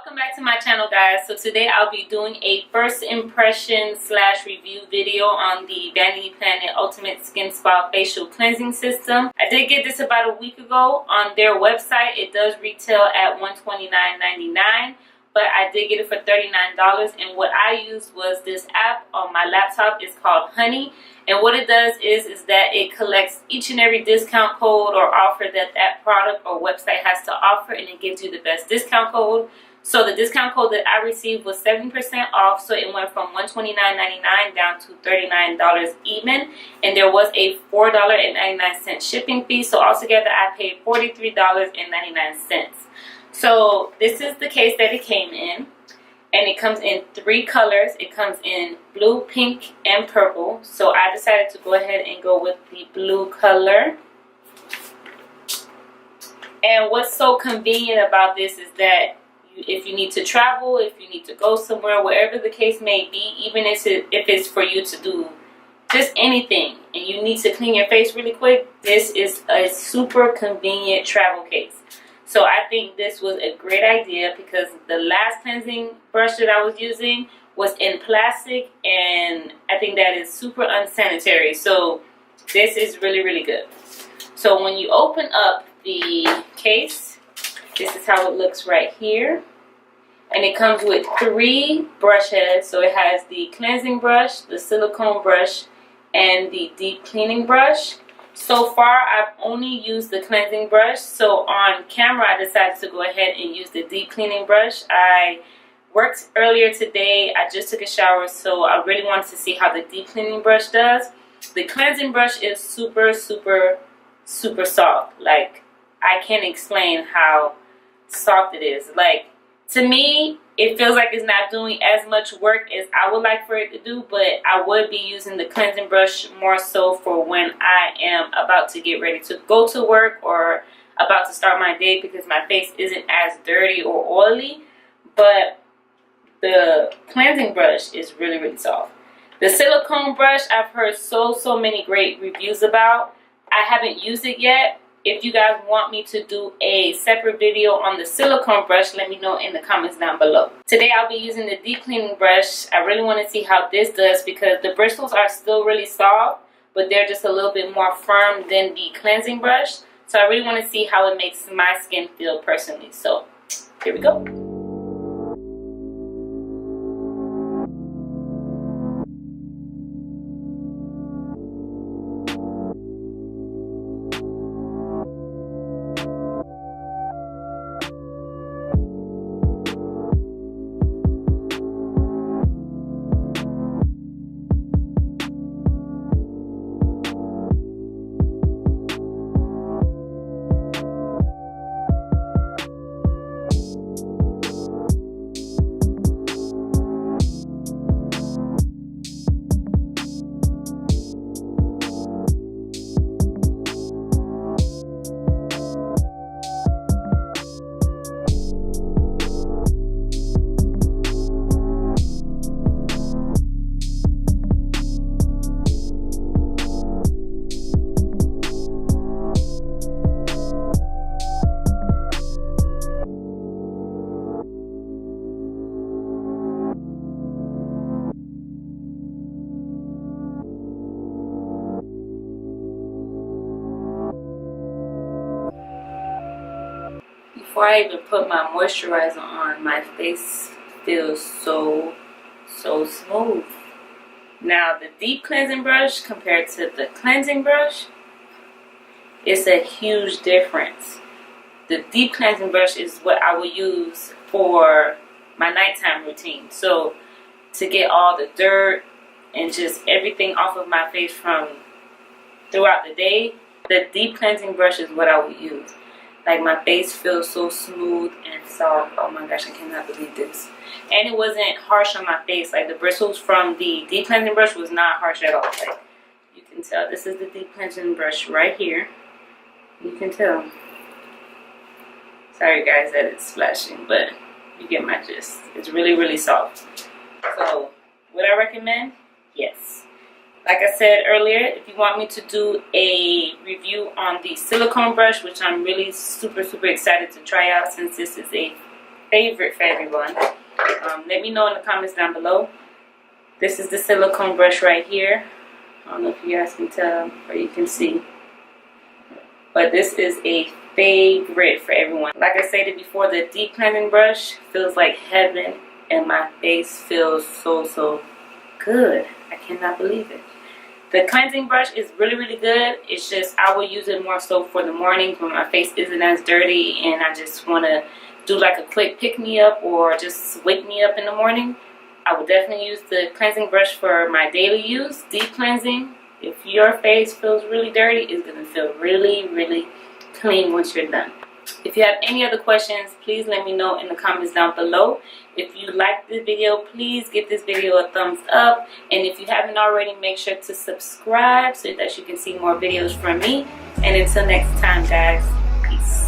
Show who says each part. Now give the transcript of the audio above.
Speaker 1: Welcome back to my channel, guys. So today I'll be doing a first impression / review video on the Vanity Planet Ultimate Skin Spa Facial Cleansing System. I did get this about a week ago on their website. It does retail at $129.99, but I did get it for $39, and what I used was this app on my laptop. It's called Honey, and what it does is that it collects each and every discount code or offer that that product or website has to offer, and it gives you the best discount code. So the discount code that I received was 7% off, so it went from $129.99 down to $39 even, and there was a $4.99 shipping fee, so altogether I paid $43.99. So this is the case that it came in, and it comes in 3 colors. It comes in blue, pink, and purple, so I decided to go ahead and go with the blue color. And what's so convenient about this is that if you need to travel, if you need to go somewhere, wherever the case may be, even if it's for you to do just anything and you need to clean your face really quick, this is a super convenient travel case. So I think this was a great idea because the last cleansing brush that I was using was in plastic, and I think that is super unsanitary. So this is really, really good. So when you open up the case, this is how it looks right here. And it comes with 3 brush heads. So it has the cleansing brush, the silicone brush, and the deep cleaning brush. So far, I've only used the cleansing brush. So on camera, I decided to go ahead and use the deep cleaning brush. I worked earlier today. I just took a shower, so I really wanted to see how the deep cleaning brush does. The cleansing brush is super, super, super soft. Like, I can't explain how soft it is. Like, to me, it feels like it's not doing as much work as I would like for it to do, but I would be using the cleansing brush more so for when I am about to get ready to go to work or about to start my day, because my face isn't as dirty or oily. But the cleansing brush is really, really soft. The silicone brush, I've heard so many great reviews about. I haven't used it yet. If you guys want me to do a separate video on the silicone brush, let me know in the comments down below. Today I'll be using the deep cleaning brush. I really want to see how this does because the bristles are still really soft, but they're just a little bit more firm than the cleansing brush. So I really want to see how it makes my skin feel personally. So here we go. Before I even put my moisturizer on, my face feels so smooth. Now the deep cleansing brush compared to the cleansing brush, it's a huge difference. The deep cleansing brush is what I will use for my nighttime routine. So to get all the dirt and just everything off of my face from throughout the day, the deep cleansing brush is what I will use. Like, my face feels so smooth and soft. Oh my gosh, I cannot believe this. And it wasn't harsh on my face. Like, the bristles from the deep cleansing brush was not harsh at all. Like, you can tell. This is the deep cleansing brush right here. You can tell. Sorry guys that it's splashing, but you get my gist. It's really, really soft. So, would I recommend? Yes. Like I said earlier, if you want me to do a review on the silicone brush, which I'm really super excited to try out since this is a favorite for everyone. Let me know in the comments down below. This is the silicone brush right here. I don't know if you guys can tell or you can see. But this is a favorite for everyone. Like I stated before, the deep cleansing brush feels like heaven, and my face feels so good. I cannot believe it. The cleansing brush is really good. It's just I will use it more so for the mornings when my face isn't as dirty and I just want to do like a quick pick me up or just wake me up in the morning. I would definitely use the cleansing brush for my daily use. Deep cleansing, if your face feels really dirty, it's going to feel really clean once you're done. If you have any other questions, please let me know in the comments down below. If you liked this video, please give this video a thumbs up. And if you haven't already, make sure to subscribe so that you can see more videos from me. And until next time, guys, peace.